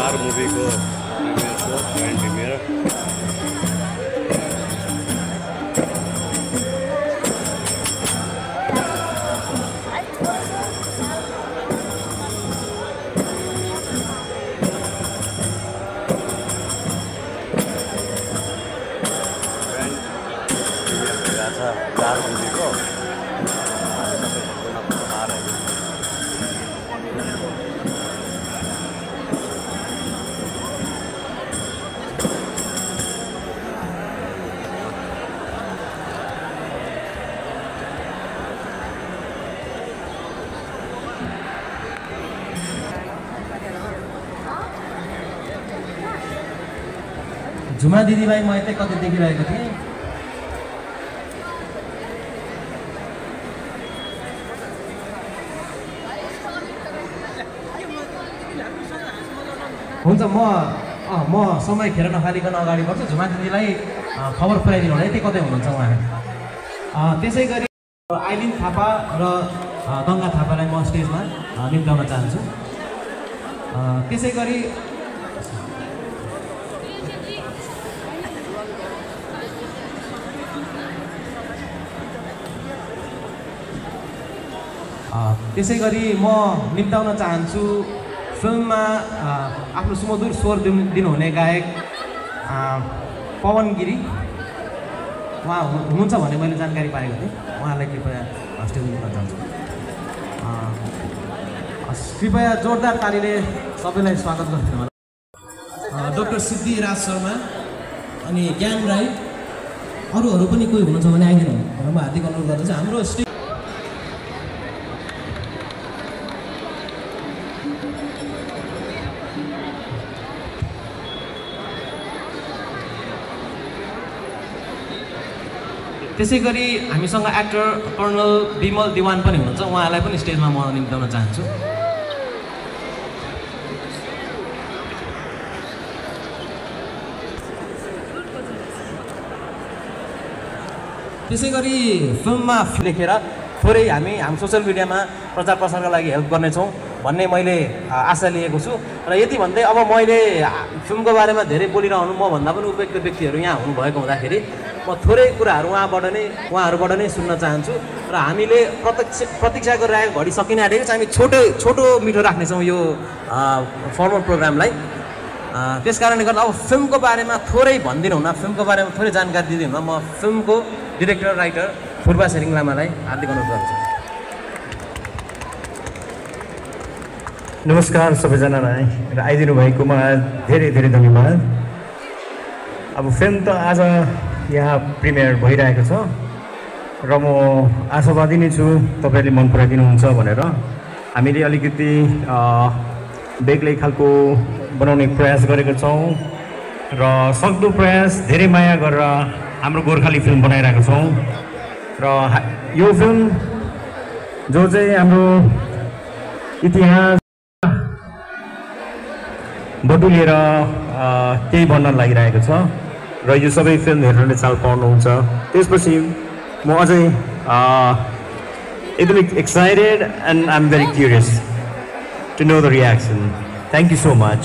चार मुभीको premier so grand premier चार मुभीको झुमा दिदीभाइ म यतै कतै देखिरहेको थिएँ। हुन्छ म समय खेर नखालिकन अगाडि बढ्छु। झुमा दिदीलाई खबर पुऱ्याइदिनु होला यतै कतै हुनुहुन्छ उहाँ। त्यसै गरी आइलिन थापा र गङ्गा थापालाई म स्टेजमा निम्ताउन चाहन्छु। त्यसै गरी म निम्ताउन चाहन्छु फिल्ममा आफ्नो सुमधुर स्वर दिनुहुने गायक पवन गिरी। उहाँ हुनुहुन्छ भन्ने मैले जानकारी पाएको थिएँ। उहाँलाई कृपया स्टेज निम्ताउन चाहन्छु। कृपया जोरदार तालीले सबैलाई स्वागत गरिदिनु होला। डाक्टर सिद्धिराज शर्मा अनि ज्ञान राई अरूहरू पनि कोही हुनुहुन्छ भने आइदिनु भनेर म हार्दिक अनुरोध गर्दछु। हाम्रो त्यसै गरी हामीसँग एक्टर कर्नल विमल दिवान पनि हुनुहुन्छ। उहाँलाई पनि स्टेजमा म निम्ताउन चाहन्छु। त्यसै गरी फिल्ममा लेखेर थोरै हाम्रो सोसियल मिडियामा प्रचार प्रसारका लागि हेल्प गर्नेछौँ भन्ने मैले आशा लिएको छु। र यति भन्दै अब मैले फिल्मको बारेमा धेरै बोलिरहनु मभन्दा पनि उपयुक्त व्यक्तिहरू यहाँ हुनुभएको हुँदाखेरि म थोरै कुराहरू उहाँहरूबाट नै सुन्न चाहन्छु। र हामीले प्रतीक्षा गरिरहेको घडी सकिन आँटेको छ। हामी छोटो मिठो राख्नेछौँ यो फर्मल प्रोग्रामलाई। त्यस कारणले गर्दा अब फिल्मको बारेमा थोरै भनिदिनु हुन, फिल्मको बारेमा थोरै जानकारी दिदिनु हुन म फिल्मको डिरेक्टर राइटर फुर्बा सेरिङ लामालाई हार्दिक अनुरोध गर्छु। नमस्कार सबैजनालाई र आइदिनु भएकोमा धेरै धेरै धन्यवाद। अब फिल्म त आज यहाँ प्रिमियर भइरहेको छ र म आशावादी नै छु तपाईँले मन पराइदिनुहुन्छ भनेर। हामीले अलिकति बेग्लै खालको बनाउने प्रयास गरेको छौँ र सक्दो प्रयास धेरै माया गरेर हाम्रो गोर्खाली फिल्म बनाइरहेको छौँ। र यो फिल्म जो चाहिँ हाम्रो इतिहास बटुलेर केही भन्न लागिरहेको छ र यो सबै फिल्म हेर्ने चाल पाउनुहुन्छ। त्यसपछि म अझै एकदमै excited and I am very curious to know the reaction. Thank you so much.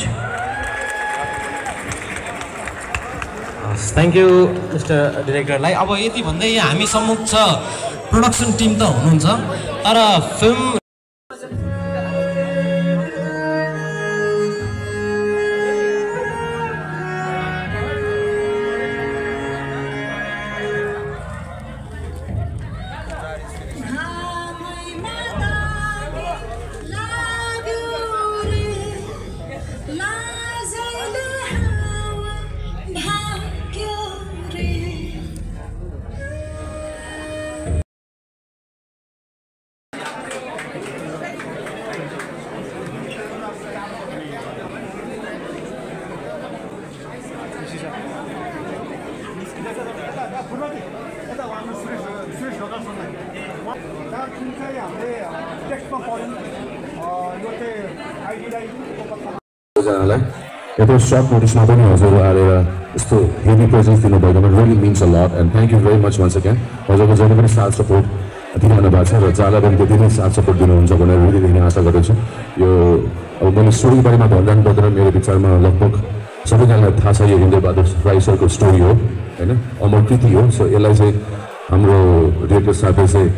Thank you mister डिरेक्टरलाई। अब यति भन्दै हामी सम्मुख छ प्रोडक्सन टिम त हुनुहुन्छ, तर फिल्म यत्रो सर्ट नोटिसमा पनि हजुर आएर यस्तो हेभी प्रेजेन्स दिनुभएकोमा really means a lot and thank you very much once again. हजुरको जहिले पनि साथ सपोर्ट दिइरहनु भएको छ र जहाँलाई पनि त्यति नै साथ सपोर्ट दिनुहुन्छ भनेर हृदयदेखि आशा गर्दछु। यो अब मैले स्टोरीको बारेमा भनिरहनु पर्दैन, मेरो विचारमा लगभग सबैजनालाई थाहा छ यो इन्द्रबहादुर राई सरको स्टोरी हो होइन, अमर कृति हो। सो यसलाई चाहिँ हाम्रो डिरेक्टर साहबले चाहिँ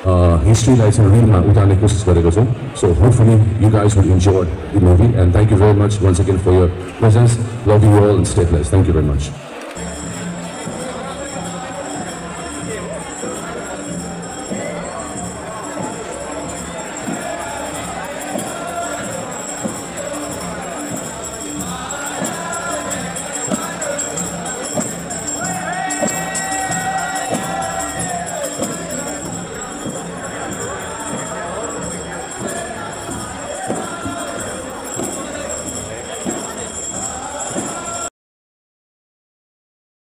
हिस्ट्रीलाई चाहिँ रिलमा उतार्ने कोसिस गरेको छौँ। So hopefully you guys will enjoy the movie and thank you very much once again for your presence. Love you all and stay blessed. Thank you very much.